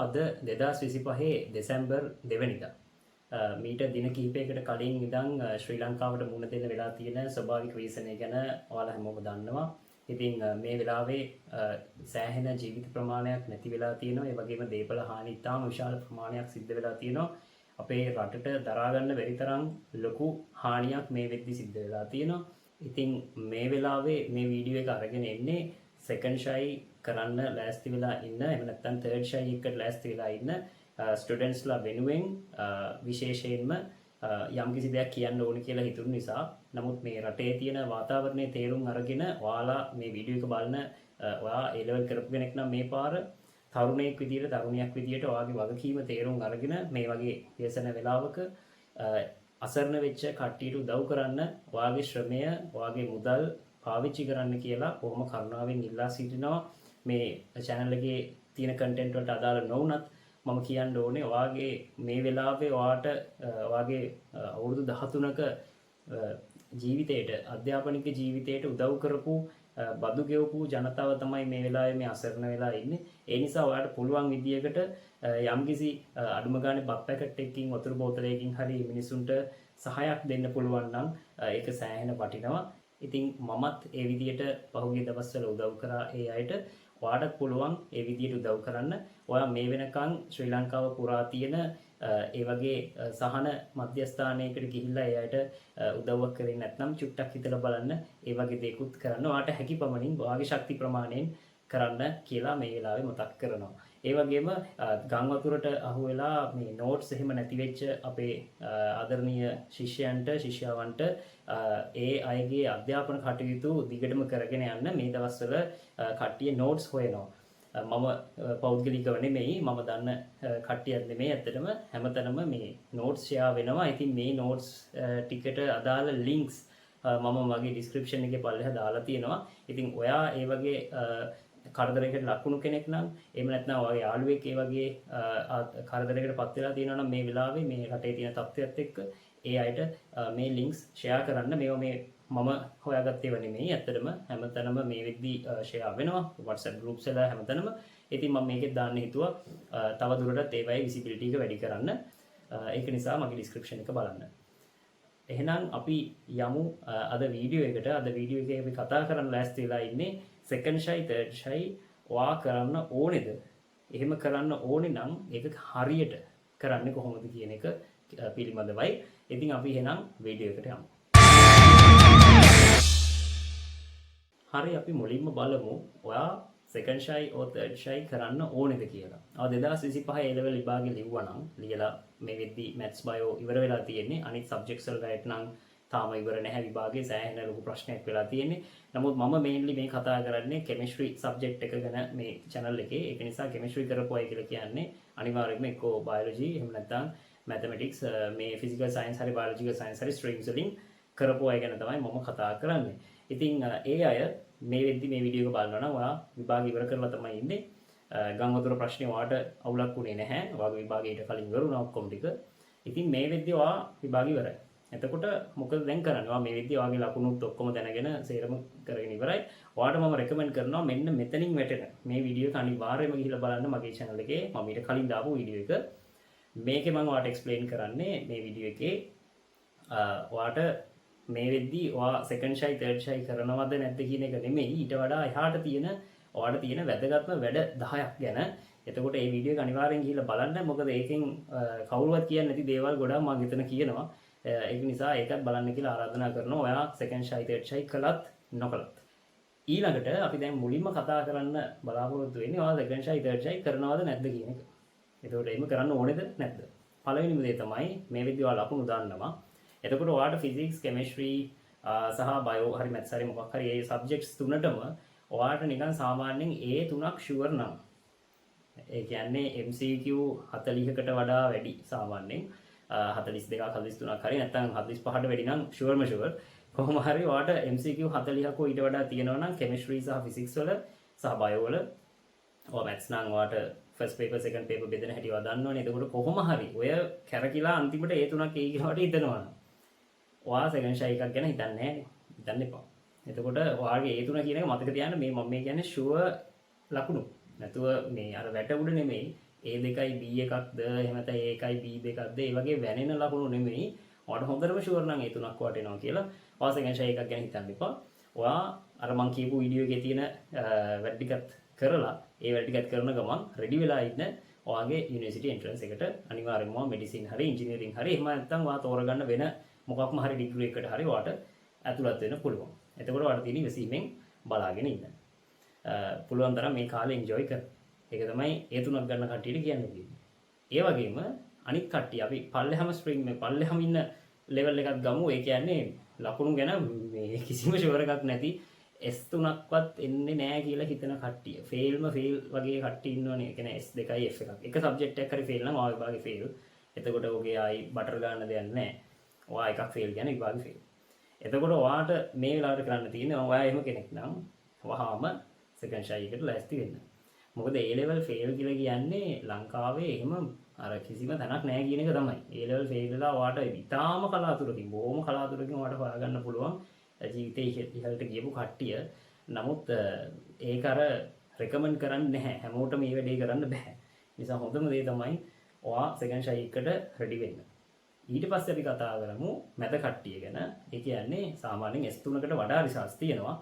අද 2025 දෙසැම්බර් 2 වෙනිදා මීට දින කිහිපයකට කලින් ඉඳන් ශ්‍රී ලංකාවට මුහුණ දෙන්න වෙලා තියෙන ස්වභාවික රීසනය ගැන ඔයාලා හැමෝම දන්නවා. ඉතින් මේ වෙලාවේ සෑහෙන ජීවිත ප්‍රමාණයක් නැති වෙලා තියෙනවා. ඒ වගේම දේපල හානි ඉතාම විශාල ප්‍රමාණයක් සිද්ධ වෙලා තියෙනවා. අපේ රටට දරා ගන්න බැරි තරම් ලොකු හානියක් මේ වෙද්දි සිද්ධ වෙලා තියෙනවා. ඉතින් මේ වෙලාවේ මේ වීඩියෝ එක අරගෙන එන්නේ සෙකන්ඩ් ෂයි කරන්න ලෑස්ති වෙලා ඉන්න එහෙම නැත්නම් තර්ඩ් ෂයි එකට ලෑස්ති වෙලා ඉන්න ස්ටුඩන්ට්ස්ලා වෙනුවෙන් විශේෂයෙන්ම යම්කිසි දෙයක් කියන්න ඕනි කියලා හිතුණු නිසා. නමුත් මේ රටේ තියෙන වාතාවරණයේ තේරුම් අරගෙන ඔයාලා මේ වීඩියෝ එක බලන ඔයා A level කරපු කෙනෙක් නම් මේ පාර තරුණයෙක් විදියට තරුණියක් විදියට ඔයාගේ වගකීම තේරුම් අරගෙන මේ වගේ ව්‍යසන වෙලාවක අසරණ වෙච්ච කට්ටියට උදව් කරන්න ඔයාගේ ශ්‍රමය ඔයාගේ මුදල් පාවිච්චි කරන්න කියලා කොහොම කරුණාවෙන් ඉල්ලා සිටිනවා. මේ channel එකේ තියෙන content වලට අදාළ නොවුනත් මම කියන්න ඕනේ ඔයාගේ මේ වෙලාවේ ඔයාට ඔයාගේ අවුරුදු 13ක ජීවිතයට අධ්‍යාපනික ජීවිතයට උදව් කරපු බදු ගෙවපු ජනතාව තමයි මේ වෙලාවේ මේ අසරණ වෙලා ඉන්නේ. ඒ නිසා ඔයාලට පුළුවන් විදියකට යම්කිසි අඩුම ගානේ බත් පැකට් එකකින් වතුර බෝතලයකින් හරි මිනිසුන්ට සහායක් දෙන්න පුළුවන් නම් ඒක සෑහෙන වටිනවා. ඉතින් මමත් ඒ විදියට පහුගිය දවස්වල උදව් කරා ඒ අයට. ඔයාටත් පුළුවන් ඒ විදියට උදව් කරන්න. ඔයා මේ වෙනකන් ශ්‍රී ලංකාව පුරා තියෙන ඒ වගේ සහන මධ්‍යස්ථානයකට ගිහිල්ලා ඒ අයට උදව්වක් කරේ නැත්නම් චුට්ටක් හිතලා බලන්න. ඒ වගේ දේකුත් කරන්න. ඔයාට හැකි පමණින් ඔයාගේ ශක්ති ප්‍රමාණයෙන් කරන්න කියලා මේ වෙලාවේ මතක් කරනවා. ඒ වගේම ගම් වතුරට අහු වෙලා මේ නෝට්ස් එහෙම නැති වෙච්ච අපේ ආදරණීය ශිෂ්‍යයන්ට ශිෂ්‍යාවන්ට ඒ අයගේ අධ්‍යාපන කටයුතු දිගටම කරගෙන යන්න මේ දවස්වල කට්ටිය නෝට්ස් හොයනවා. මම පෞද්ගලිකව නෙමෙයි මම දන්න කට්ටියක් නෙමෙයි ඇත්තටම හැමතැනම මේ නෝට්ස් ෂෙයා වෙනවා. ඉතින් මේ නෝට්ස් ටිකට අදාළ ලින්ක්ස් මම මගේ ඩිස්ක්‍රිප්ෂන් එකේ පල්ලෙහා දාලා තියෙනවා. ඉතින් ඔයා ඒ වගේ කරදරයකට ලකුණු කෙනෙක් නම් එහෙම නැත්නම් ඔයාගේ යාළුවෙක් ඒ වගේ කරදරයකට පත් වෙලා තියෙනවා නම් මේ වෙලාවේ මේ රටේ තියෙන තත්ත්වයක් එක්ක ඒ අයට මේ ලින්ක්ස් ෂෙයා කරන්න. මේවා මේ මම හොයාගත්තේ ඒවා නෙමෙයි. ඇත්තටම හැමතැනම මේ වෙද්දි ෂෙයා වෙනවා WhatsApp groups වල හැමතැනම. ඉතින් මම මේකෙත් දාන්න හිතුවා තව දුරටත් ඒවයි විසිබිලිටි එක වැඩි කරන්න. ඒක නිසා මගේ ඩිස්ක්‍රිප්ෂන් එක බලන්න. එහෙනම් අපි යමු අද වීඩියෝ එකට. අද වීඩියෝ එකේ අපි කතා කරන්න ලෑස්ති වෙලා ඉන්නේ සෙකන්ඩ් ෂයි තර්ඩ් ෂයි ඔයා කරන්න ඕනේද? එහෙම කරන්න ඕනේ නම් ඒක හරියට කරන්නේ කොහොමද කියන එක පිළිබඳවයි. ඉතින් අපි එහෙනම් වීඩියෝ එකට යමු. හරි අපි මුලින්ම බලමු ඔයා සෙකන්ඩ් ෂයි ඕ තර්ඩ් ෂයි කරන්න ඕනේද කියලා. ආ 2025 A level විභාගෙ ලිව්වා නම් ලියලා මේ වෙද්දි maths bio ඉවර වෙලා තියෙන්නේ. අනිත් subjects වල ගායත් නම් තාම ඉවර නැහැ විභාගේ සෑහෙන ලොකු ප්‍රශ්නයක් වෙලා තියෙන්නේ. නමුත් මම mainly මේ කතා කරන්නේ chemistry subject එක ගැන මේ channel එකේ. ඒක නිසා chemistry කරපු අය කියලා කියන්නේ අනිවාර්යයෙන්ම එක්කෝ biology එහෙම නැත්නම් mathematics මේ physical science හරි biological science හරි streams වලින් කරපු අය ගැන තමයි මම කතා කරන්නේ. ඉතින් ඒ අය මේ වෙද්දි මේ වීඩියෝ එක බලනවා නම් ඔයා විභාග ඉවර කරලා තමයි ඉන්නේ. ගම් වතුර ප්‍රශ්නේ ඔයාට අවුලක් උනේ නැහැ. ඔයාගේ විභාගයට කලින් ඉවර වුණා ඔක්කොම ටික. ඉතින් මේ වෙද්දි ඔයා විභාග ඉවරයි. එතකොට මොකද දැන් කරන්නේ? ඔයා මේ වෙද්දි ඔයාගේ ලකුණුත් ඔක්කොම දැනගෙන සේරම කරගෙන ඉවරයි. ඔයාට මම රෙකමන්ඩ් කරනවා මෙන්න මෙතනින් වැටෙන මේ වීඩියෝ එක අනිවාර්යයෙන්ම ගිහිල්ලා බලන්න මගේ channel එකේ. මම ඊට කලින් දාපු වීඩියෝ එක. මේකේ මම ඔයාට එක්ස්ප්ලেইন කරන්නේ මේ වීඩියෝ එකේ ඔයාට මේ වෙද්දි ඔයා සෙකන්ඩ් ෂයි තර්ඩ් ෂයි කරනවද නැද්ද කියන එක නෙමෙයි. ඊට වඩා එහාට තියෙන ඔයාට තියෙන වැදගත්ම වැඩ 10ක් ගැන. එතකොට මේ වීඩියෝ එක අනිවාර්යෙන් ගිහිල්ලා බලන්න. මොකද ඒකෙන් කවුරුවත් කියන්නේ නැති දේවල් ගොඩක් මම හිතන කියනවා. ඒක නිසා ඒකත් බලන්න කියලා ආරාධනා කරනවා. ඔයා සෙකන්ඩ් ෂයි තර්ඩ් ෂයි කළත් නොකළත්. ඊළඟට අපි දැන් මුලින්ම කතා කරන්න බලාපොරොත්තු වෙන්නේ ඔයා සෙකන්ඩ් ෂයි තර්ඩ් ෂයි කරනවද නැද්ද කියන එක. එතකොට එහෙම කරන්න ඕනේද නැද්ද? පළවෙනිම දේ තමයි මේ විදිහට ඔයා ලකුණු දාන්නවා. එතකොට ඔයාට physics chemistry සහ bio හරි maths හරි මොකක් හරි ඒ subjects තුනටම ඔයාට නිකන් සාමාන්‍යයෙන් A3ක් sure නම් ඒ කියන්නේ MCQ 40කට වඩා වැඩි සාමාන්‍යයෙන් 42ක් 43ක් හරි නැත්නම් 45ට වැඩි නම් sure කොහොම හරි ඔයාට MCQ 40ක ඊට වඩා තියෙනවා නම් chemistry සහ physics වල සහ bio වල ඔය maths නම් ඔයාට first paper second paper බෙදෙන හැටි ඔයා දන්නවනේ. එතකොට කොහොම හරි ඔය කැරකිලා අන්තිමට A3ක් එයි කියලාට හිතනවා. ඔයා සෙකන්ඩ් ෂයි එකක් ගැන හිතන්නේ නැහැ. හිතන්න එපා. එතකොට ඔයාගේ A3 කියන එක මතක තියාගන්න. මේ මම මේ කියන්නේ ෂුවර් ලකුණු. නැතුව මේ අර වැට උඩ නෙමෙයි A දෙකයි B එකක්ද එහෙම නැත්නම් A එකයි B දෙකක්ද ඒ වගේ වැනෙන ලකුණු නෙමෙයි ඔයාට හොඳටම ෂුවර් නම් ඒ තුනක් වටේනවා කියලා ඔයා සෙකන්ඩ් ෂයි එකක් ගැන හිතන්න එපා. ඔයා අර මං කියපු වීඩියෝ එකේ තියෙන වැඩ ටිකත් කරලා ඒ වැඩ ටිකත් කරන ගමන් රෙඩි වෙලා ඉන්න ඔයාගේ යුනිවර්සිටි එන්ට්‍රන්ස් එකට අනිවාර්යෙන්ම මෙඩිසින් හරි ඉංජිනේරින් හරි එහෙම නැත්නම් ඔයා තෝරගන්න වෙන මොකක්ම හරි ඩිග්‍රී එකකට හරි ඔයාට ඇතුළත් වෙන්න පුළුවන්. එතකොට ඔයාට තියෙන ඉවසීමෙන් බලාගෙන ඉන්න. පුළුවන් තරම් මේ කාලේ එන්ජොයි කරන්න. ඒක තමයි ඒ තුනක් ගන්න කට්ටියට කියන්න තියෙන්නේ. ඒ වගේම අනිත් කට්ටිය අපි පල්ලෙහාම ස්ට්‍රීම් මේ පල්ලෙහාම ඉන්න ලෙවල් එකක් ගමු. ඒ කියන්නේ ලකුණු ගැන මේ කිසිම ෂුවර් එකක් නැති S3ක්වත් එන්නේ නැහැ කියලා හිතන කට්ටිය. ෆේල්ම ෆේල් වගේ කට්ටිය ඉන්නවනේ. ඒ කියන්නේ S2යි F එකක්. එක සබ්ජෙක්ට් එකක් හරි ෆේල් නම් ආ විභාගේ ෆේල්. එතකොට ඔගේ ආයි බටර් ගන්න දෙයක් නැහැ. ඔයා එකක් ෆේල් කියන්නේ විභාගේ ෆේල්. එතකොට ඔයාට මේ වෙලාවට කරන්න තියෙන්නේ ඔයා එහෙම කෙනෙක් නම් වහාම සෙකන්ඩ් ෂයි එකට ලෑස්ති වෙන්න. මොකද A level fail කියලා කියන්නේ ලංකාවේ එහෙම අර කිසිම තැනක් නැහැ කියන එක තමයි. A level fail වෙලා ඔයාට ඉතාම කලාතුරකින් බොහොම කලාතුරකින් ඔයාට හොයාගන්න පුළුවන් ජීවිතේ ඉහළට ගියපු කට්ටිය. නමුත් ඒක අර රෙකමන්ඩ් කරන්නේ නැහැ. හැමෝටම මේ වැඩේ කරන්න බෑ. නිසා හොඳම දේ තමයි ඔයා සෙකන්ඩ් ෂයි එකට රෙඩි වෙන්න. ඊට පස්සේ අපි කතා කරමු මැද කට්ටිය ගැන. ඒ කියන්නේ සාමාන්‍යයෙන් S3කට වඩා රිසර්ච් තියෙනවා.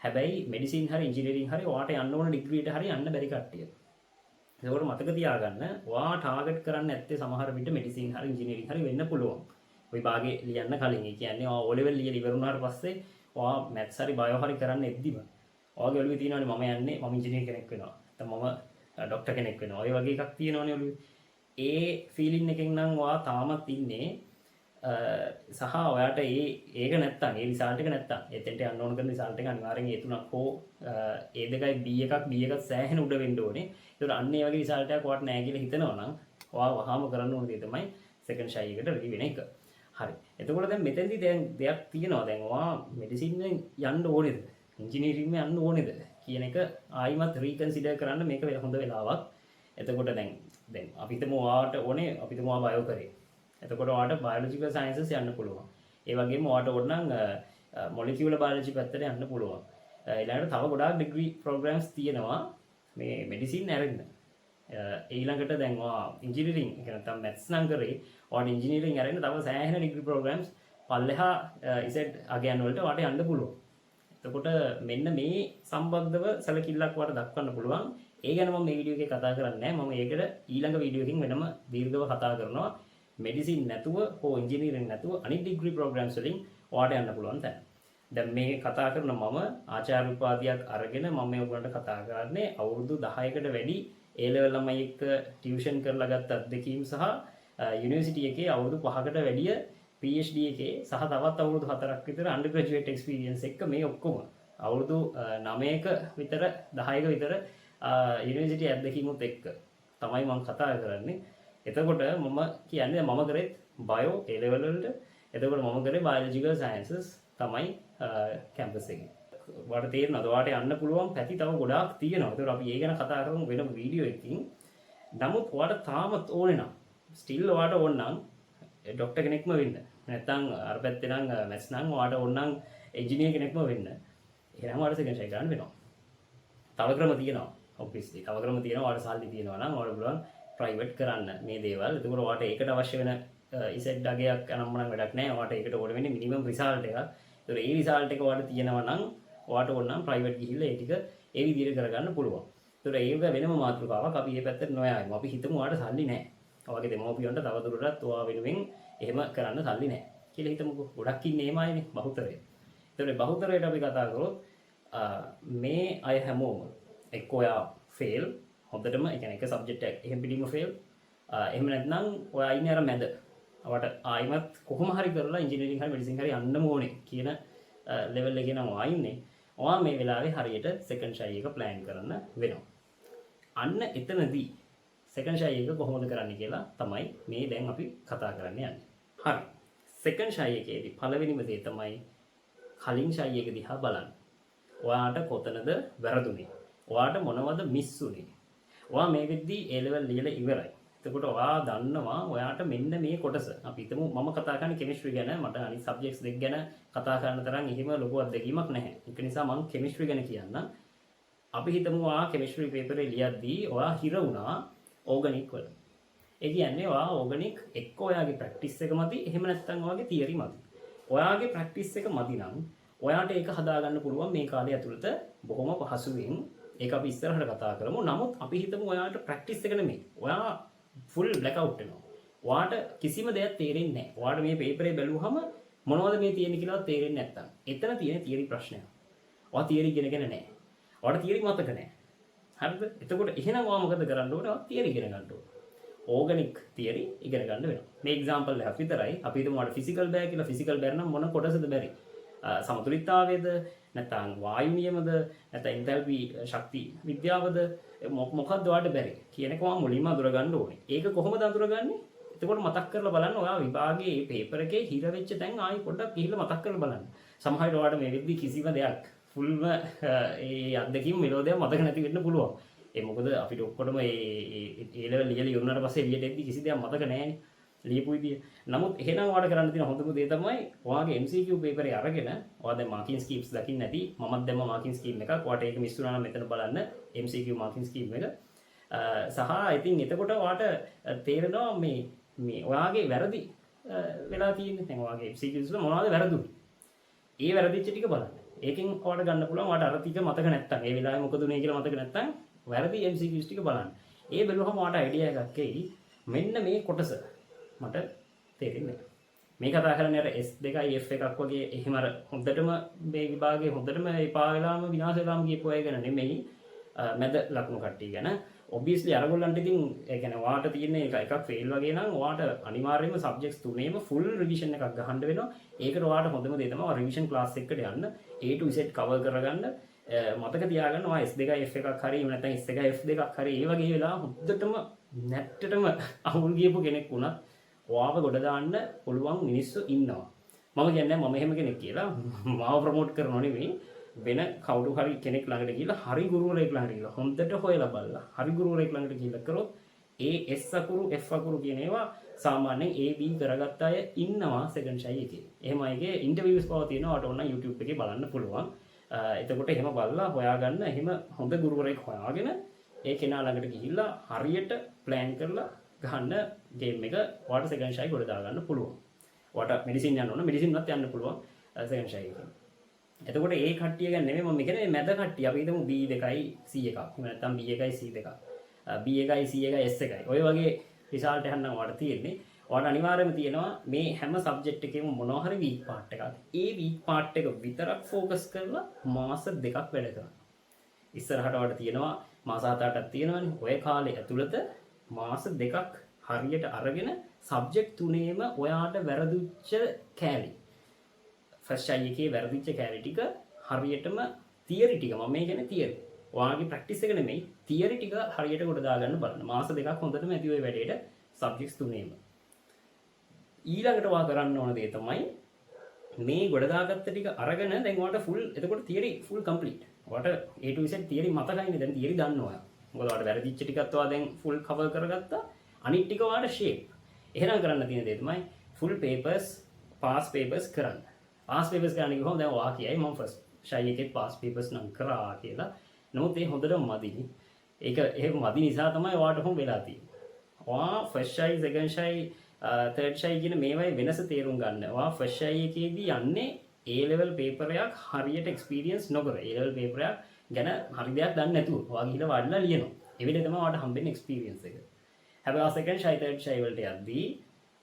හැබැයි මෙඩිසින් හරි ඉංජිනේරින් හරි ඔයාට යන්න ඕන ඩිග්‍රීට හරි යන්න බැරි කට්ටිය. ඒකෝට මතක තියාගන්න ඔයා ටාගට් කරන්න ඇත්තේ සමහර විට මෙඩිසින් හරි ඉංජිනේරින් හරි වෙන්න පුළුවන්. විභාගේ ලියන්න කලින්. ඒ කියන්නේ ඔයා O level ලියලා ඉවර වුණාට පස්සේ ඔයා මැත්ස් හරි බයෝ හරි කරන්න එද්දිම ඔයාගේ ඔළුවේ තියෙනවනේ මම යන්නේ මම ඉංජිනේර් කෙනෙක් වෙනවා. නැත්නම් මම ડોක්ටර් කෙනෙක් වෙනවා. ඔය වගේ එකක් තියෙනවනේ ඔළුවේ. ඒ ෆීලින් එකෙන් නම් ඔයා තාමත් ඉන්නේ සහ ඔයාට ඒක නැත්තම් ඒ රිසල්ට් එක නැත්තම් එතෙන්ට යන්න ඕන කරන රිසල්ට් එක අනිවාර්යෙන් ඒ තුනක් හෝ ඒ දෙකයි B එකක් සෑහෙන උඩ වෙන්න ඕනේ. ඒකට අන්න ඒ වගේ රිසල්ට් එකක් ඔයාට නැහැ කියලා හිතනවා නම් ඔයා වහාම කරන්න ඕන දේ තමයි සෙකන්ඩ් ෂයි එකට රෙඩි වෙන එක. හරි. එතකොට දැන් මෙතෙන්දී දැන් දෙයක් තියෙනවා. දැන් ඔයා මෙඩිසින් එකෙන් යන්න ඕනේද? ඉංජිනේරින්ග් එකෙන් යන්න ඕනේද කියන එක ආයිමත් රීකන්සිඩර් කරන්න මේක හොඳ වෙලාවක්. එතකොට දැන් අපි හිතමු ඔයාට ඕනේ අපි හිතමු ඔයා බයෝ කරේ. එතකොට ඔයාට බයොලොජිකල් සයන්සස් යන්න පුළුවන්. ඒ වගේම ඔයාට ඕන නම් මොලිකියුලර් බයොලොජි පැත්තට යන්න පුළුවන්. ඊළඟට තව ගොඩාක් ඩිග්‍රී ප්‍රෝග්‍රෑම්ස් තියෙනවා මේ මෙඩිසින් ඇරෙන්න. ඊළඟට දැන් ඔයා ඉංජිනේරින් එක නැත්නම් මැත්ස් නම් කරේ ඔයාට ඉංජිනේරින් ඇරෙන්න තව සෑහෙන ඩිග්‍රී ප්‍රෝග්‍රෑම්ස් පල්ලෙහා ඉසෙට් අගයන් වලට ඔයාට යන්න පුළුවන්. එතකොට මෙන්න මේ සම්බන්ධව සැලකිල්ලක් ඔයාට දක්වන්න පුළුවන්. ඒ ගැන මම මේ වීඩියෝ එකේ කතා කරන්නේ නැහැ. මම ඒකට ඊළඟ වීඩියෝ එකකින් වෙනම දීර්ඝව කතා කරනවා. මෙඩිසින් නැතුව හෝ ඉංජිනේරින් නැතුව අනිත් ඩිග්‍රී ප්‍රෝග්‍රෑම්ස් වලින් ඔයාට යන්න පුළුවන් තැන. දැන් මේ කතා කරන මම ආචාර්ය උපාධියක් අරගෙන මම මේ ඔයගොල්ලන්ට කතා කරන්නේ අවුරුදු 10කට වැඩි A level ළමයි එක්ක ටියුෂන් කරලා ගත්ත අත්දැකීම් සහ යුනිවර්සිටි එකේ අවුරුදු 5කට වැඩිය PhD එකේ සහ තවත් අවුරුදු 4ක් විතර undergraduate experience එක්ක මේ ඔක්කොම අවුරුදු 9ක විතර 10ක විතර යුනිවර්සිටි අත්දැකීමුත් එක්ක තමයි මම කතා කරන්නේ. එතකොට මම කියන්නේ මම කරේ බයෝ A level වලට. එතකොට මම කරේ biological sciences තමයි කැම්පස් එකේ. ඔයාලට තේරෙනවද? ඔයාලට යන්න පුළුවන් පැති තව ගොඩාක් තියෙනවා. ඒතකොට අපි ඒ ගැන කතා කරමු වෙනම වීඩියෝ එකකින්. නමුත් ඔයාලට තාමත් ඕනේ නම් ස්ටිල් ඔයාලට ඕන නම් ડોක්ටර් කෙනෙක්ම වෙන්න. නැත්නම් අර පැත්තේ නම් මැත්ස් නම් ඔයාලට ඕන නම් එන්ජිනියර් කෙනෙක්ම වෙන්න. එහෙනම් ඔයාලට සෙකන්ඩ් ෂයි ගන්න වෙනවා. තව ක්‍රම තියෙනවා. ඔබ්වියස්ලි තව ක්‍රම තියෙනවා. ඔයාලට සල්ලි තියෙනවා නම් ඔයාලට පුළුවන් ප්‍රයිවට් කරන්න මේ දේවල්. එතකොට ඔයාලට ඒකට අවශ්‍ය වෙන ඉසෙට් අගයක් අනම්මනම් වැඩක් නැහැ. ඔයාලට ඒකට ඕන වෙන්නේ මිනිමම් රිසල්ට් එකක්. ඒතකොට ඒ රිසල්ට් එක ඔයාලට තියෙනවා නම් ඔයාට ඕන නම් ප්‍රයිවට් ගිහිල්ලා ඒ ටික ඒ විදිහට කරගන්න පුළුවන්. ඒතකොට ඒක වෙනම මාතෘකාවක්. අපි මේ පැත්තට නොයයිමු. අපි හිතමු ඔයාලට සල්ලි නැහැ. ඔයාගේ දෙමව්පියන්ට තව දුරටත් ඔයා වෙනුවෙන් එහෙම කරන්න සල්ලි නැහැ කියලා හිතමුකෝ. ගොඩක් ඉන්නේ එහෙමයිනේ බහුතරය. ඒතකොට බහුතරයට අපි කතා කරොත් මේ අය හැමෝම එක්ක ඔයා ෆේල් හොඳටම ඒ කියන්නේ එක සබ්ජෙක්ට් එකක් එහෙම පිටින්ම ෆේල්. එහෙම නැත්නම් ඔයා ඉන්නේ අර මැද. ඔයාට ආයිමත් කොහොම හරි කරලා ඉංජිනේරින් හරි මෙඩිසින් හරි යන්නම ඕනේ කියන ලෙවල් එකේ නම් ඔයා ඉන්නේ. ඔයා මේ වෙලාවේ හරියට සෙකන්ඩ් ෂයි එක ප්ලෑන් කරන්න වෙනවා. අන්න එතනදී සෙකන්ඩ් ෂයි එක කොහොමද කරන්නේ කියලා තමයි මේ දැන් අපි කතා කරන්න යන්නේ. හරි. සෙකන්ඩ් ෂයි එකේදී පළවෙනිම දේ තමයි කලින් ෂයි එක දිහා බලන්න. ඔයාට කොතනද වැරදුනේ? ඔයාට මොනවද මිස් උනේ? ඔයා මේ වෙද්දී A level ලියලා ඉවරයි. එතකොට ඔයා දන්නවා ඔයාට මෙන්න මේ කොටස. අපි හිතමු මම කතා කරන්නේ කෙමිස්ට්‍රි ගැන. මට අනිත් සබ්ජෙක්ට්ස් දෙක ගැන කතා කරන්න තරම් එහෙම ලොකු අත්දැකීමක් නැහැ. ඒක නිසා මම කෙමිස්ට්‍රි ගැන කියන්නම්. අපි හිතමු ඔයා කෙමිස්ට්‍රි පේපරේ ලියද්දී ඔයා හිර වුණා ඕගනික් වල. ඒ කියන්නේ ඔයා ඕගනික් එක්ක ඔයාගේ ප්‍රැක්ටිස් එක මදි, එහෙම නැත්නම් ඔයාගේ තියරි මදි. ඔයාගේ ප්‍රැක්ටිස් එක මදි නම් ඔයාට ඒක හදාගන්න පුළුවන් මේ කාලය ඇතුළත බොහොම පහසුවෙන්. ඒක අපි ඉස්සරහට කතා කරමු. නමුත් අපි හිතමු ඔයාට ප්‍රැක්ටිස් එක නෙමෙයි. ඔයා ෆුල් බ්ලැක් අවුට් වෙනවා. ඔයාට කිසිම දෙයක් තේරෙන්නේ නැහැ. ඔයාට මේ පේපරේ බැලුවහම මොනවද මේ තියෙන්නේ කියලා තේරෙන්නේ නැත්තම්. එතන තියෙන තියරි ප්‍රශ්නයක්. ඔයා තියරි ඉගෙනගෙන නැහැ. ඔයාට තියරි මතක නැහැ. හරිද? එතකොට එහෙනම් ඔයා මොකද කරන්න ඕනේ? ඔයා තියරි ඉගෙන ගන්න ඕනේ. ඕගනික් තියරි ඉගෙන ගන්න වෙනවා. මේ එක්සැම්පල් එකක් විතරයි. අපි හිතමු ඔයාට ෆිසිකල් බෑ කියලා. ෆිසිකල් බැරි නම් මොන කොටසද බැරි? සමතුලිතතාවයේද නැත්නම් වායු නියමද නැත්නම් එන්තල්පි ශක්ති විද්‍යාවද මොකක්ද ඔයාලට බැරි කියන එක මම මුලින්ම අඳුර ගන්න ඕනේ. ඒක කොහොමද අඳුරගන්නේ? එතකොට මතක් කරලා බලන්න ඔයා විභාගයේ මේ පේපර් එකේ හිර වෙච්ච තැන් ආයි පොඩ්ඩක් ගිහිල්ලා මතක් කරලා බලන්න. සමහර විට ඔයාලට මේ වෙද්දි කිසිම දෙයක් ෆුල්ම ඒ අත්දැකීම් මෙලෝදියක් මතක නැති වෙන්න පුළුවන්. ඒ මොකද අපිට ඔක්කොටම ඒ ලෙවල් ලියලා ඉවරනට පස්සේ එළියට එද්දි කිසි දෙයක් මතක නැහැනේ. ලියපු විදිය. නමුත් එහෙනම් ඔයාලට කරන්න තියෙන හොඳම දේ තමයි ඔයාගේ MCQ පේපරේ අරගෙන ඔයා දැන් මාකින් ස්කීම්ස් දකින්න නැති මමත් දැම්ම මාකින් ස්කීම් එකක්. ඔයාට ඒක මිස් වුණා නම් මෙතන බලන්න MCQ මාකින් ස්කීම් එක. සහ ඉතින් එතකොට ඔයාට තේරෙනවා මේ ඔයාගේ වැරදි වෙලා තියෙන්නේ. දැන් ඔයාගේ MCQs වල මොනවද වැරදුනේ? ඒ වැරදිච්ච ටික බලන්න. ඒකෙන් ඔයාලට ගන්න පුළුවන් ඔයාට අර ටික මතක නැත්තම් ඒ වෙලාවේ මොකද උනේ කියලා මතක නැත්තම් වැරදි MCQs ටික බලන්න. ඒ බැලුවම ඔයාට අයිඩියා එකක් එයි. මෙන්න මේ කොටස මට තේරෙන්නේ නැහැ. මේ කතා කරන්නේ අර S2යි F එකක් වගේ එහෙම අර හොඳටම මේ විභාගයේ හොඳටම එපා වෙලාම විනාශ වෙලාම ගියපු අය ගැන නෙමෙයි මැද ලකුණු කට්ටිය ගැන. ඔබ්වියස්ලි අරගොල්ලන්ට ඉතින් ඒ කියන්නේ ඔයාට තියෙන එකක් ෆේල් වගේ නම් ඔයාට අනිවාර්යයෙන්ම සබ්ජෙක්ට්ස් තුනේම ෆුල් රිවිෂන් එකක් ගහන්න වෙනවා. ඒකට ඔයාට හොඳම දේ තමයි රිවිෂන් ක්ලාස් එකකට යන්න. A to Z කවර් කරගන්න. මතක තියාගන්න ඔයා S2යි F එකක් හරි එහෙම නැත්නම් S1යි F දෙකක් හරි ඒ වගේ වෙලා හොඳටම නැට්ටටම අවුල් ගියපු කෙනෙක් වුණත් ඔයාව ගොඩ දාන්න පුළුවන් මිනිස්සු ඉන්නවා. මම කියන්නේ මම එහෙම කෙනෙක් කියලා මාව ප්‍රොමෝට් කරනව නෙවෙයි. වෙන කවුරු හරි කෙනෙක් ළඟට ගිහිල්ලා හරි ගුරුවරයෙක් ළඟට ගිහිල්ලා හොඳට හොයලා බලලා හරි ගුරුවරයෙක් ළඟට ගිහිල්ලා කරොත් ඒ S අකුරු F අකුරු කියන ඒවා සාමාන්‍යයෙන් A B කරගත්ත අය ඉන්නවා සෙකන්ඩ් ෂයි එකේ. එහෙම අයගේ ඉන්ටර්විව්ස් පව තියෙනවා. ඔයාට ඕන YouTube එකේ බලන්න පුළුවන්. එතකොට එහෙම බලලා හොයාගන්න එහෙම හොඳ ගුරුවරයෙක් හොයාගෙන ඒ කෙනා ළඟට ගිහිල්ලා හරියට ප්ලෑන් කරලා ගහන්න ගේම් එක ඔයාට සෙකන්ඩ් ෂයි ගොඩ දාගන්න පුළුවන්. ඔයාට මෙඩිසින් යන්න ඕන මෙඩිසින්වත් යන්න පුළුවන් සෙකන්ඩ් ෂයි එකේ. එතකොට ඒ කට්ටිය ගැන නෙමෙයි මම කියන්නේ මැද කට්ටිය. අපි හිතමු B2යි C එකක්. එහෙම නැත්නම් B1යි C දෙකක්. B1යි C1යි S1යි. ඔය වගේ රිසල්ට් එකක් නම් ඔයාලට තියෙන්නේ. ඔයාලට අනිවාර්යයෙන්ම තියෙනවා මේ හැම සබ්ජෙක්ට් එකේම මොනවා හරි වීක් පාර්ට් එකක්. ඒ වීක් පාර්ට් එක විතරක් ફોකස් කරලා මාස දෙකක් වැඩ කරන්න. ඉස්සරහට ඔයාලට තියෙනවා මාස 7-8ක් තියෙනවානේ. ඔය කාලේ ඇතුළත මාස දෙකක් හරියට අරගෙන සබ්ජෙක්ට් තුනේම ඔයාට වැරදිච්ච කෑලි ෆස්ට් අයි එකේ වැරදිච්ච කෑලි ටික හරියටම තියරි ටික මම මේ කියන්නේ තියරි. ඔයාගේ ප්‍රැක්ටිස් එක නෙමෙයි තියරි ටික හරියට කොට දාගන්න බලන්න. මාස දෙකක් හොඳටම ඇති ඔය වැඩේට සබ්ජෙක්ට්ස් තුනේම. ඊළඟට ඔයා කරන්න ඕන දේ තමයි මේ ගොඩ දාගත්ත ටික අරගෙන දැන් ඔයාට ෆුල් එතකොට තියරි ෆුල් කම්ප්ලීට්. ඔයාට A to Z තියරි මතකයිනේ. දැන් තියරි දන්නවා ඔයා. මොකද ඔයාට වැරදිච්ච ටිකත් ඔයා දැන් ෆුල් කවර් කරගත්තා. අනිත් ටික ඔයාට ෂේප්. එහෙනම් කරන්න තියෙන දේ තමයි ෆුල් පේපර්ස් පාස් පේපර්ස් කරන්න. පාස් පේපර්ස් කරන්න ගිහම දැන් ඔයා කියයි මම ෆස්ට් ෂයි එකේ පාස් පේපර්ස් නම් කරා කියලා. නමුත් ඒ හොඳටම මදිනේ. ඒක එහෙම මදි නිසා තමයි ඔයාට හොම් වෙලා තියෙන්නේ. ඔයා first shy second shy third shy කියන මේවයි වෙනස තේරුම් ගන්න. ඔයා ෆස්ට් ෂයි එකේදී යන්නේ A level paper එකක් හරියට experience නොකර. A level paper එකක් ගැන හරි දෙයක් දන්නේ නැතුව ඔයා ගිහලා වඩලා ලියනවා. ඒ වෙලේ තමයි ඔයාට හම්බෙන්නේ experience එක. හැබැයි සෙකන්ඩ් ෂයි තර්ඩ් ෂයි වලට යද්දී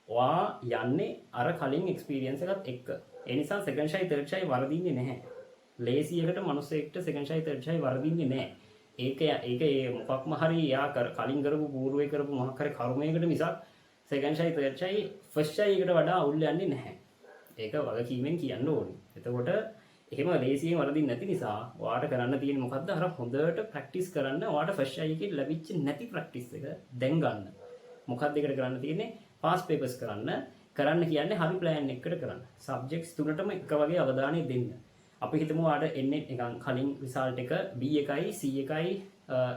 ඔයා යන්නේ අර කලින් එක්ස්පීරියන්ස් එකත් එක්ක. ඒ නිසා සෙකන්ඩ් ෂයි තර්ඩ් ෂයි වරදින්නේ නැහැ. ලේසියකට මිනිස්සෙක්ට සෙකන්ඩ් ෂයි තර්ඩ් ෂයි වරදින්නේ නැහැ. ඒක මොකක්ම හරි යා කලින් කරපු පූර්වේ කරපු මොකක් හරි කර්මයකට මිසක් second shy third shy first shy එකට වඩා අවුල් යන්නේ නැහැ. ඒක වගකීමෙන් කියන්න ඕනේ. එතකොට එහෙම ලේසියෙන් වරදින්නේ නැති නිසා ඔයාට කරන්න තියෙන්නේ මොකද්ද? අර හොඳට ප්‍රැක්ටිස් කරන්න. ඔයාට ෆස්ට් ෂයි එකේ ලැබිච්ච නැති ප්‍රැක්ටිස් එක දැන් ගන්න. මොකක්ද ඒකට කරන්න තියෙන්නේ? පාස් පේපර්ස් කරන්න කියන්නේ හරි ප්ලෑන් එකකට කරන්න. සබ්ජෙක්ට්ස් තුනටම එක වගේ අවධානය දෙන්න. අපි හිතමු ආට එන්නේ නිකන් කලින් රිසල්ට් එක B1යි C1යි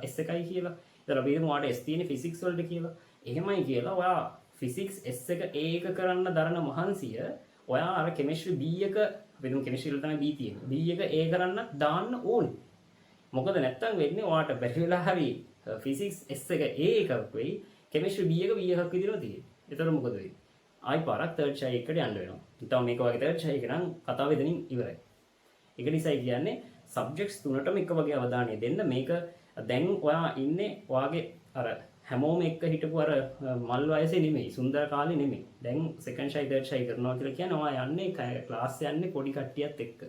S1යි කියලා. ඒතර අපි හිතමු ආට S තියෙන්නේ ෆිසික්ස් වලට කියලා. එහෙමයි කියලා ඔයා ෆිසික්ස් S1 A1 කරන්න දරන මහන්සිය ඔයා අර කෙමිස්ට්‍රි B1 අපි හිතමු කෙමිස්ට්‍රි වල තමයි B තියෙන්නේ. B1 A කරන්න දාන්න ඕනේ. මොකද නැත්තම් වෙන්නේ ඔයාට බැරි වෙලා හරි ෆිසික්ස් S එක A එකක් වෙයි කෙමිස්ට්‍රි B එක B එකක් විදිහට තියෙන්නේ. එතකොට මොකද වෙන්නේ? ආයි පාරක් තර්ඩ් ෂයි එකට යන්න වෙනවා. ඊටම මේක වගේ තර්ඩ් ෂයි එක නම් කතාව එතනින් ඉවරයි. ඒක නිසා කියන්නේ සබ්ජෙක්ට්ස් තුනටම එක වගේ අවධානය දෙන්න. මේක දැන් ඔයා ඉන්නේ ඔයාගේ අර හැමෝම එක්ක හිටපු අර මල් වයසේ නෙමෙයි, සුන්දර කාලේ නෙමෙයි. දැන් සෙකන්ඩ් ෂයි තර්ඩ් ෂයි කරනවා කියලා කියන්නේ ඔයා යන්නේ ක්ලාස් යන්නේ පොඩි කට්ටියත් එක්ක.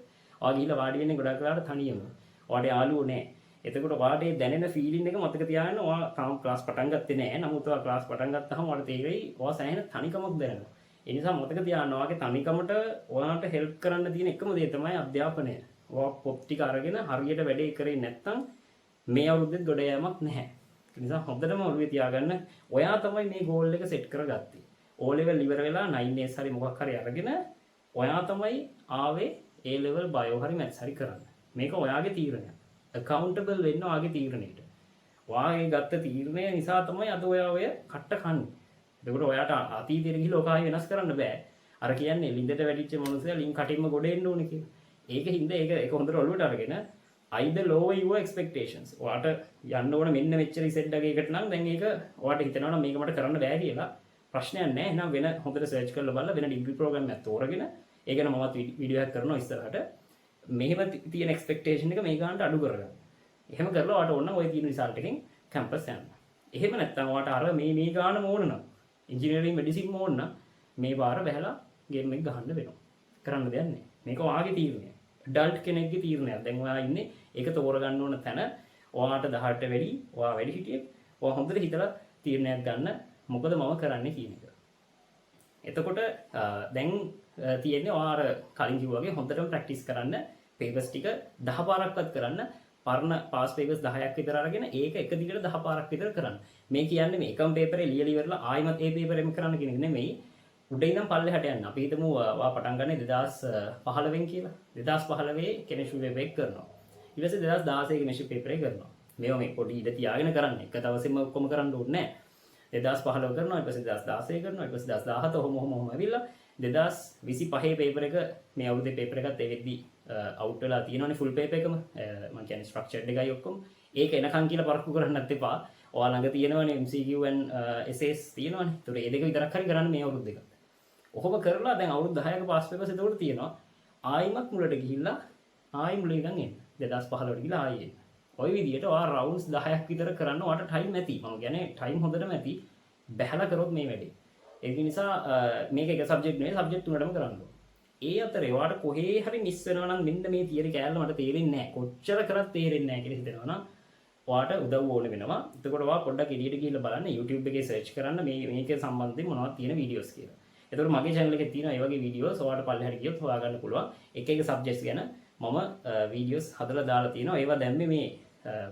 ඔයා ගිහිල්ලා වාඩි වෙන්නේ ගොඩක් වෙලාවට තනියම. ඔයාට යාළුවෝ නැහැ. එතකොට ඔයාට ඒ දැනෙන ෆීලින් එක මතක තියාගන්න. ඔයා තාම ක්ලාස් පටන් ගත්තේ නැහැ. නමුත් ඔයා ක්ලාස් පටන් ගත්තාම ඔයාට තේරෙයි ඔයා සෑහෙන තනිකමක් දැනෙනවා. ඒ නිසා මතක තියාගන්න ඔයාගේ තනිකමට ඔයාට හෙල්ප් කරන්න තියෙන එකම දේ තමයි අධ්‍යාපනය. ඔයා පොත් ටික අරගෙන හරියට වැඩේ කරේ නැත්නම් මේ අවුරුද්දෙත් ගොඩ යෑමක් නැහැ. ඒ නිසා හොඳටම ඔළුවේ තියාගන්න ඔයා තමයි මේ ගෝල් එක සෙට් කරගත්තේ. O level ඉවර වෙලා 9S හරි මොකක් හරි අරගෙන ඔයා තමයි ආවේ A level bio හරි maths හරි කරන්න. මේක ඔයාගේ තීරණයක්. accountable වෙන්න ඔයාගේ තීරණයට. ඔයාගේ ගත්ත තීරණය නිසා තමයි අද ඔයා ඔය කට්ට කන්නේ. ඒකට ඔයාට අතීතයට ගිහිල්ලා ඔක ආයෙ වෙනස් කරන්න බෑ. අර කියන්නේ ලින්දට වැටිච්ච මනුස්සයා ලින් කටින්ම ගොඩ එන්න ඕනේ කියලා. ඒකින්ද ඒක හොඳට ඔළුවට අරගෙන either lower your expectations. ඔයාට යන්න ඕන මෙන්න මෙච්චර ඉසෙට් එකකට නම් දැන් ඒක ඔයාට හිතනවා නම් මේක මට කරන්න බෑ කියලා ප්‍රශ්නයක් නැහැ. එහෙනම් වෙන හොඳට සර්ච් කරලා බලලා වෙන ඩිග්‍රී ප්‍රෝග්‍රෑම් එකක් තෝරගෙන ඒක ගැන මමත් වීඩියෝ එකක් කරනවා ඉස්සරහට. මෙහෙම තියෙන එක්ස්පෙක්ටේෂන් එක මේ ගන්නට අඩු කරගන්න. එහෙම කරලා ඔයාට ඕන ඔය තියෙන රිසල්ට් එකෙන් කැම්පස් යන්න. එහෙම නැත්නම් ඔයාට අර මේ ගාන ඕන නම් ඉන්ජිනියරින් මෙඩිසින් ඕන නම් මේ වාර බහැලා ගේම් එක ගහන්න වෙනවා. කරන්න දෙයක් නැහැ. මේක ඔයාගේ තීරණය. ඩල්ට් කෙනෙක්ගේ තීරණයක්. දැන් ඔයා ඉන්නේ ඒක තෝරගන්න ඕන තැන ඔයාට 18ට වැඩි ඔයා වැඩි හිටියෙක්. ඔයා හොඳට හිතලා තීරණයක් ගන්න මොකද මම කරන්නේ කියන එක. එතකොට දැන් තියෙන්නේ ඔයාර කලින් කිව්වා වගේ හොඳටම ප්‍රැක්ටිස් කරන්න පේපර්ස් ටික 10 පාරක්වත් කරන්න. පරණ පාස් පේපර්ස් 10ක් විතර අරගෙන ඒක එක දිගට 10 පාරක් විතර කරන්න. මේ කියන්නේ මේ එකම පේපරේ ලියලා ඉවරලා ආයෙමත් ඒ පේපරෙම කරන්න කියන එක නෙමෙයි. උඩ ඉඳන් පල්ලෙහාට යන්න. අපි හිතමු ඔයා පටන් ගන්නේ 2015 කියලා. 2015 කෙමිස්ට්‍රි පේපර් එක කරනවා. ඊට පස්සේ 2016 කෙමිස්ට්‍රි පේපර් එක කරනවා. මේවා මේ පොඩි ඉඩ තියාගෙන කරන්න. එක දවසෙම ඔක්කොම කරන්න ඕනේ නැහැ. 2015 කරනවා ඊට පස්සේ 2016 කරනවා ඊට පස්සේ 2017 ඔහොම ඇවිල්ලා 2025 පේපර් එක මේ අවුරුද්දේ පේපර් එකත් ඒ වෙද්දි අවුට් වෙලා තියෙනවනේ ෆුල් පේපර් එකම මම කියන්නේ ස්ට්‍රක්චර්ඩ් එකයි ඔක්කොම ඒක එනකන් කියලා පරක්කු කරන්නත් එපා. ඔයා ළඟ තියෙනවනේ MCQ and essays තියෙනවනේ. ඒතකොට ඒ දෙක විතරක් හරි කරන්න මේ අවුරුද්ද එකත්. ඔහොම කරලා දැන් අවුරුදු 10ක පාස් පේපර්ස් එතකොට තියෙනවා. ආයිමත් මුලට ගිහිල්ලා ආයි මුලින් ඉඳන් එන්න. 2015ට ගිහිල්ලා ආයි එන්න. ඔය විදිහට ඔයා රවුන්ඩ්ස් 10ක් විතර කරන්න ඔයාට ටයිම් ඇති. මම කියන්නේ ටයිම් හොඳටම ඇති. බැහැලා කරොත් මේ වැඩේ. ඒක නිසා මේක එක සබ්ජෙක්ට් නෙවෙයි සබ්ජෙක්ට් තුනටම කරන්න ඕනේ. ඒ අතරේ ඔයාට කොහේ හරි මිස් වෙනවා නම් මෙන්න මේ තියරි කෑල්ල මට තේරෙන්නේ නැහැ. කොච්චර කරත් තේරෙන්නේ නැහැ කියලා හිතනවා නම් ඔයාට උදව් ඕනේ වෙනවා. එතකොට ඔයා පොඩ්ඩක් එළියට ගිහිල්ලා බලන්න YouTube එකේ සර්ච් කරන්න මේක සම්බන්ධයෙන් මොනවද තියෙන වීඩියෝස් කියලා. එතකොට මගේ channel එකේ තියෙනවා ඒ වගේ වීඩියෝස් ඔයාට පල්ලෙහාට ගියොත් හොයාගන්න පුළුවන්. එක සබ්ජෙක්ට්ස් ගැන මම වීඩියෝස් හදලා දාලා තියෙනවා. ඒවා දැම්මේ මේ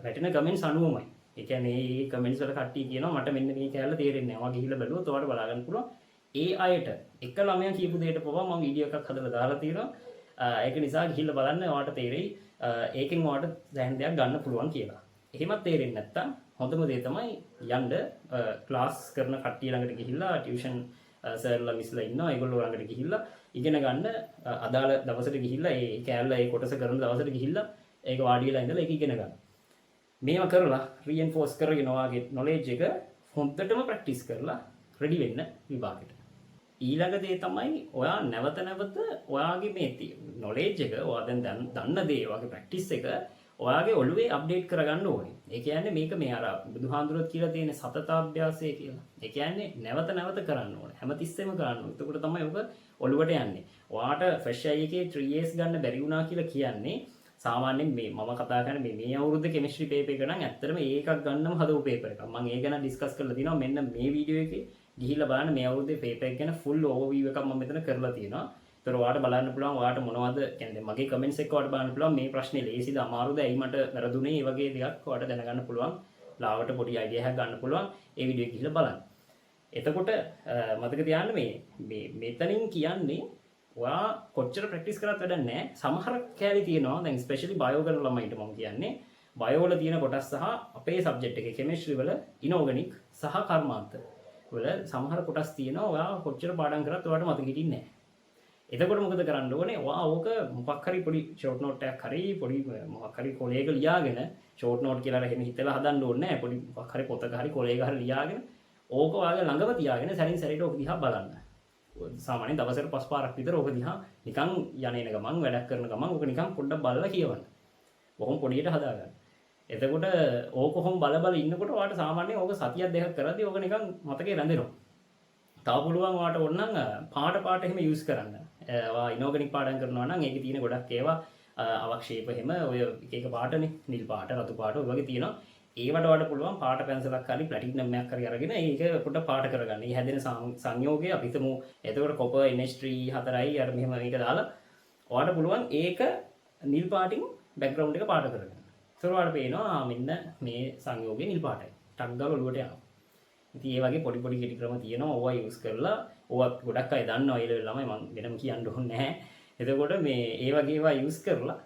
වැටෙන කමෙන්ට්ස් අනුවමයි. ඒ කියන්නේ මේ කමෙන්ට්ස් වල කට්ටිය කියනවා මට මෙන්න මේ කෑල්ල තේරෙන්නේ නැහැ. ඔයා ගිහිල්ලා බලුවොත් ඔයාට බලා ගන්න පුළුවන්. ඒ අයට එක ළමයා කියපු දෙයට පවා මම වීඩියෝ එකක් හදලා දාලා තියෙනවා. ඒක නිසා ගිහිල්ලා බලන්න ඔයාට තේරෙයි ඒකෙන් ඔයාට දැන් දෙයක් ගන්න පුළුවන් කියලා. එහෙමත් තේරෙන්නේ නැත්තම් හොඳම දේ තමයි යන්න ක්ලාස් කරන කට්ටිය ළඟට ගිහිල්ලා ටියුෂන් සර්ලා මිස්ලා ඉන්නවා. ඒගොල්ලෝ ළඟට ගිහිල්ලා ඉගෙන ගන්න අදාළ දවසට ගිහිල්ලා ඒ කෑල්ල ඒ කොටස කරන දවසට ගිහිල්ලා ඒක වාඩි වෙලා ඉඳලා ඒක ඉගෙන ගන්න. මේවා කරලා රීඑන්ෆෝස් කරගෙන ඔයාගේ නොලෙජ් එක හොඳටම ප්‍රැක්ටිස් කරලා රෙඩි වෙන්න විභාගෙට. ඊළඟ දේ තමයි ඔයා නැවත ඔයාගේ මේ නොලෙජ් එක ඔයා දැන් දන්න දේ ඔයාගේ ප්‍රැක්ටිස් එක ඔයාගේ ඔළුවේ අප්ඩේට් කරගන්න ඕනේ. ඒ කියන්නේ මේක මේ අර බුදුහාඳුරත් කියලා තියෙන සතත අභ්‍යාසය කියලා. ඒ කියන්නේ නැවත කරන්න ඕනේ. හැමතිස්සෙම කරන්න ඕනේ. එතකොට තමයි ඔබ ඔළුවට යන්නේ. ඔයාට ෆ්‍රෙෂ් අයි එකේ 3As ගන්න බැරි වුණා කියලා කියන්නේ සාමාන්‍යයෙන් මේ මම කතා කරන්නේ මේ අවුරුද්දේ කෙමිස්ට්‍රි පේපර් එක නම් ඇත්තටම ඒකක් ගන්නම හදපු පේපර් එකක්. මම ඒක ගැන ඩිස්කස් කරලා තියෙනවා. මෙන්න මේ වීඩියෝ එකේ ගිහිල්ලා බලන්න මේ අවුරුද්දේ පේපර් එක ගැන ෆුල් ඕවර්විව් එකක් මම මෙතන කරලා තියෙනවා. ඒතර ඔයාලට බලන්න පුළුවන් ඔයාලට මොනවද කියන්නේ මගේ කමෙන්ට්ස් එක ඔයාලට බලන්න පුළුවන් මේ ප්‍රශ්නේ ලේසිද අමාරුද ඇයි මට වැරදුනේ මේ වගේ දේවල් ඔයාලට දැනගන්න පුළුවන්. ලාවට පොඩි අයිඩියා එකක් ගන්න පුළුවන්. ඒ වීඩියෝ එක ගිහිල්ලා බලන්න. එතකොට මතක තියාගන්න මේ මෙතනින් කියන්නේ ඔයා කොච්චර ප්‍රැක්ටිස් කරත් වැඩක් නැහැ. සමහර කෑලි තියෙනවා. දැන් ස්පෙෂලි බයෝ කරන ළමයින්ට මම කියන්නේ බයෝ වල තියෙන කොටස් සහ අපේ සබ්ජෙක්ට් එකේ කෙමිස්ට්‍රි වල ඉනෝගනික් සහ කර්මාන්ත වල සමහර කොටස් තියෙනවා. ඔයා කොච්චර පාඩම් කරත් ඔයාලට මතක හිටින්නේ නැහැ. එතකොට මොකද කරන්න ඕනේ? ඔයා ඕක මොකක් හරි පොඩි ෂෝට් නෝට් එකක් හරි පොඩි මොකක් හරි කොලයක ලියාගෙන ෂෝට් නෝට් කියලා එහෙම හිතලා හදන්න ඕනේ නැහැ. පොඩි මොකක් හරි පොතක හරි කොලයක හරි ලියාගෙන ඕක ඔයාගේ ළඟම තියාගෙන සැරින් සැරේට ඕක දිහා බලන්න. සාමාන්‍යයෙන් දවසට 5 පාරක් විතර ඕක දිහා නිකන් යන්නේන ගමන් වැඩක් කරන ගමන් ඕක නිකන් පොඩ්ඩක් බලලා කියවන්න. බොහොම පොඩියට හදාගන්න. එතකොට ඕක කොහොම බල බල ඉන්නකොට ඔයාලට සාමාන්‍යයෙන් ඕක සතියක් දෙකක් කරද්දී ඕක නිකන් මතකේ රැඳෙනවා. තව පුළුවන් ඔයාලට ඕනනම් පාට එහෙම යූස් කරන්න. ඔයා ඉනෝගනික් පාඩම් කරනවා නම් ඒකේ තියෙන ගොඩක් ඒවා අවක්ෂේප එහෙම ඔය එක එක පාටනේ නිල් පාට රතු පාට ඔය වගේ තියෙනවා. ඒවට වඩා පුළුවන් පාට පැන්සලක් හරි ප්ලැටිනම් එකක් හරි අරගෙන ඒක පොඩ්ඩක් පාට කරගන්න. මේ හැදෙන සංයෝගය අපි හිතමු එතකොට කොපර් NH3 4යි අර මෙහෙම මේක දාලා ඔයාලට පුළුවන් ඒක නිල් පාටින් බෑග්ග්‍රවුන්ඩ් එක පාට කරගන්න. ඒතර ඔයාලට පේනවා මෙන්න මේ සංයෝගය නිල් පාටයි. ටක් ගාලා ඔළුවට යනවා. ඉතින් ඒ වගේ පොඩි පොඩි කෙටි ක්‍රම තියෙනවා. ඕවා යූස් කරලා ඕවා ගොඩක් අය දන්නවා ඒ ලෙවල් ළමයි මම වෙනම කියන්න ඕනේ නැහැ. එතකොට මේ ඒ වගේ ඒවා යූස් කරලා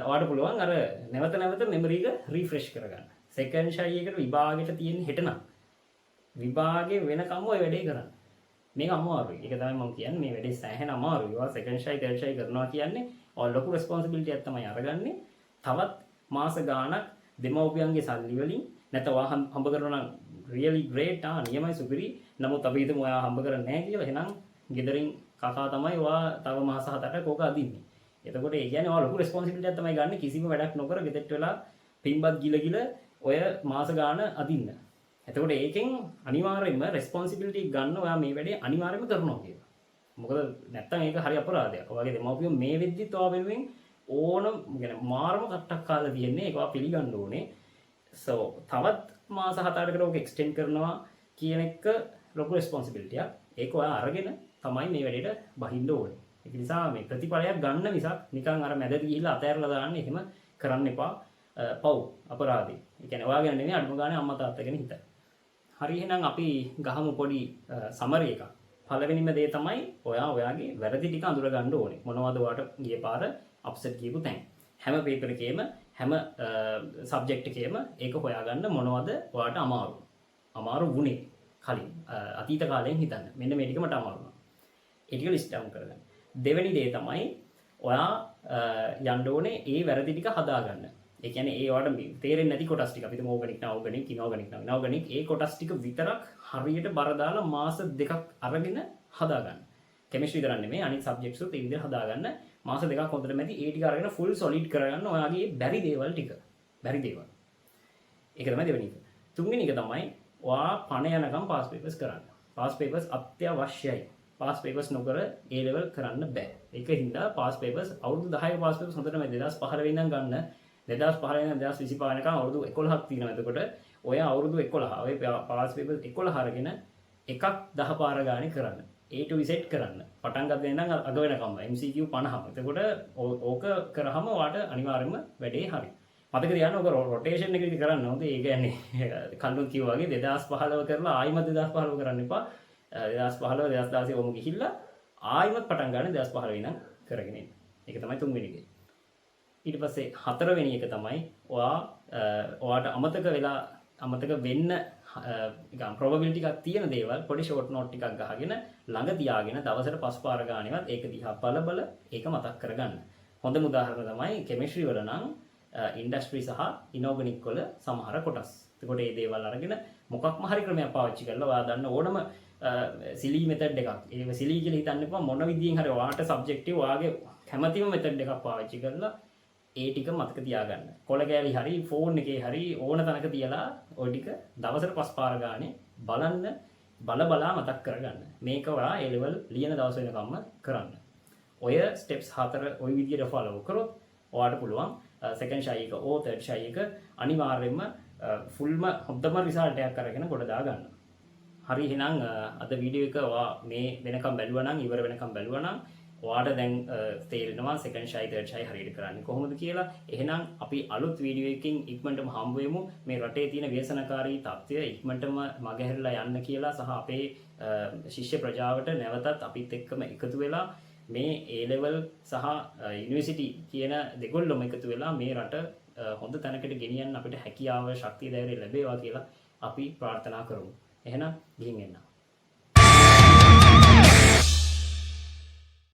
ඔයාලට පුළුවන් අර නැවත මෙමරි එක රිෆ්‍රෙෂ් කරගන්න. සෙකන්ඩ් ෂයි එකට විභාගෙට තියෙන හෙට නම් විභාගේ වෙනකම් ඔය වැඩේ කරන්න. මේක අමාරුයි. ඒක තමයි මම කියන්නේ මේ වැඩේ සෑහෙන අමාරුයි. ඔයා සෙකන්ඩ් ෂයි තර්ඩ් ෂයි කරනවා කියන්නේ ඔය ලොකු රෙස්පොන්සිබිලිටි එකක් තමයි අරගන්නේ. තවත් මාස ගාණක් දෙමව්පියන්ගේ සල්ලි වලින් නැත්නම් ඔයා හම්බ කරනවා නම් really great නියමයි සුපිරි. නමුත් අපි හිතමු ඔයා හම්බ කරන්නේ නැහැ කියලා. එහෙනම් ගෙදරින් කකා තමයි ඔයා තව මාස 7කට කෝක අදින්නේ. එතකොට ඒ කියන්නේ ඔයා ලොකු රෙස්පොන්සිබිලිටි එකක් තමයි ගන්න. කිසිම වැඩක් නොකර ගෙදරට වෙලා පින්බත් ගිල ඔය මාස ගාන අදින්න. එතකොට ඒකෙන් අනිවාර්යයෙන්ම රෙස්පොන්සිබිලිටි ගන්න ඔයා මේ වැඩේ අනිවාර්යයෙන්ම කරනවා කියලා. මොකද නැත්තම් ඒක හරි අපරාධයක්. ඔයාගේ දෙමව්පියෝ මේ වෙද්දිත් ඔයා වෙනුවෙන් ඕනම يعني මාරම කට්ටක් කාලා තියෙන්නේ. ඒක ඔයා පිළිගන්න ඕනේ. so තවත් මාස 7කට ඔක එක්ස්ටෙන්ඩ් කරනවා කියන එක ලොකු රෙස්පොන්සිබිලිටි එකක්. ඒක ඔයා අරගෙන තමයි මේ වැඩේට බහින්න ඕනේ. ඒක නිසා මේ ප්‍රතිඵලයක් ගන්න මිසක් නිකන් අර මැදට ගිහිල්ලා අතෑරලා දාන්න එහෙම කරන්න එපා. පව් අපරාධේ. ඒ කියන්නේ ඔයාගෙන නෙමෙයි අඩුම ගානේ අම්මා තාත්තා ගැන හිතන්න. හරි එහෙනම් අපි ගහමු පොඩි සමරි එකක්. පළවෙනිම දේ තමයි ඔයාගේ වැරදි ටික අඳුර ගන්න ඕනේ. මොනවද ඔයාට ගිය පාර අප්සෙට් කියපු තැන්. හැම පේපර් එකේම හැම සබ්ජෙක්ට් එකේම ඒක හොයාගන්න මොනවද ඔයාට අමාරු වුණේ කලින් අතීත කාලයෙන් හිතන්න. මෙන්න මේ ටික මට අමාරු වුණා. ඒ ටික ලිස්ට් ඩවුන් කරගන්න. දෙවෙනි දේ තමයි ඔයා යන්න ඕනේ ඒ වැරදි ටික හදාගන්න. ඒ කියන්නේ ඒ ඔයාලට තේරෙන්නේ නැති කොටස් ටික අපිට ඕගනික් නෝගනික් ඉනෝගනික් ඒ කොටස් ටික විතරක් හරියට බර දාලා මාස දෙකක් අරගෙන හදාගන්න. කෙමිස්ට්‍රි විතරක් නෙමෙයි අනිත් සබ්ජෙක්ට්ස් උත් ඒ විදිහට හදාගන්න. මාස දෙකක් හොඳට මැදි ඒ ටික අරගෙන ෆුල් සොලිඩ් කරගන්න ඔයාගේ බැරි දේවල් ටික. බැරි දේවල්. ඒක තමයි දෙවෙනි එක. තුන්වෙනි එක තමයි ඔයා පණ යනකම් පාස් පේපර්ස් කරන්න. පාස් පේපර්ස් අත්‍යවශ්‍යයි. පාස් පේපර්ස් නොකර ඒ ලෙවල් කරන්න බෑ. ඒක හින්දා පාස් පේපර්ස් අවුරුදු 10 පාස් පේපර්ස් හොඳට මැදි 2015 ඉඳන් ගන්න 2015 ඉඳන් 2025 වෙනකම් අවුරුදු 11ක් තියෙනවා. එතකොට ඔය අවුරුදු 11 ඔය පාස් පේපර්ස් 11 අරගෙන එකක් 10 පාර ගානේ කරන්න. A to Z කරන්න. පටන් ගන්න ඉඳන් අග වෙනකම් MCQ 50ම. එතකොට ඕක කරාම ඔයාට අනිවාර්යයෙන්ම වැඩේ හරි. මතක තියාගන්න ඔක රොටේෂන් එකකින් කරන්න ඕනේ. ඒ කියන්නේ කල්ලුත් කිව්වා වගේ 2015 කරලා ආයිමත් 2015 කරන්න එපා. 2015 2016 ඔම ගිහිල්ලා ආයිමත් පටන් ගන්න 2015 ඉඳන් කරගෙන ඉන්න. ඒක තමයි තුන්වෙනි එක. ඊට පස්සේ හතරවෙනි එක තමයි ඔයාට අමතක වෙන්න නිකන් probability එකක් තියෙන දේවල් පොඩි short note ටිකක් ගහගෙන ළඟ තියාගෙන දවසට 5 පාර ගානේවත් ඒක දිහා බල ඒක මතක් කරගන්න. හොඳම උදාහරණ තමයි chemistry වල නම් industry සහ inorganic වල සමහර කොටස්. එතකොට මේ දේවල් අරගෙන මොකක්ම හරි ක්‍රමයක් පාවිච්චි කරලා ඔයා දන්න ඕනම සිලි මෙතඩ් එකක්. ඒක සිලි කියලා හිතන්න එපා. මොන විදියෙන් හරි ඔයාට සබ්ජෙක්ටිව් ඔයාගේ කැමැතිම මෙතඩ් එකක් පාවිච්චි කරලා ඒ ටික මතක තියාගන්න. කොළ කෑලි හරි ෆෝන් එකේ හරි ඕන තැනක තියලා ওই ටික දවසට 5 පාර ගානේ බලන්න බලා මතක් කරගන්න. මේක ඔයා ඒ ලෙවල් ලියන දවස් වෙනකම්ම කරන්න. ඔය ස්ටෙප්ස් 4 ওই විදියට ෆලෝ කරොත් ඔයාට පුළුවන් සෙකන්ඩ් ෂයි එක ඕ තර්ඩ් ෂයි එක අනිවාර්යයෙන්ම ෆුල්ම හොඳම රිසල්ට් එකක් අරගෙන කොට දාගන්න. හරි එහෙනම් අද වීඩියෝ එක ඔයා මේ වෙනකම් බැලුවා නම් ඉවර වෙනකම් බැලුවා නම් ඔයාට දැන් තේරෙනවා සෙකන්ඩ් ෂයි තර්ඩ් ෂයි හරියට කරන්නේ කොහොමද කියලා. එහෙනම් අපි අලුත් වීඩියෝ එකකින් ඉක්මනටම හම්බ වෙමු. මේ රටේ තියෙන ව්‍යසනකාරී තත්ත්වය ඉක්මනටම මගහැරලා යන්න කියලා සහ අපේ ශිෂ්‍ය ප්‍රජාවට නැවතත් අපිත් එක්කම එකතු වෙලා මේ A level සහ යුනිවර්සිටි කියන දෙකොල්ලම එකතු වෙලා මේ රට හොඳ තැනකට ගෙනියන්න අපිට හැකියාව ශක්තිය ධෛර්යය ලැබේවා කියලා අපි ප්‍රාර්ථනා කරමු. එහෙනම් ගිහින් එන්න.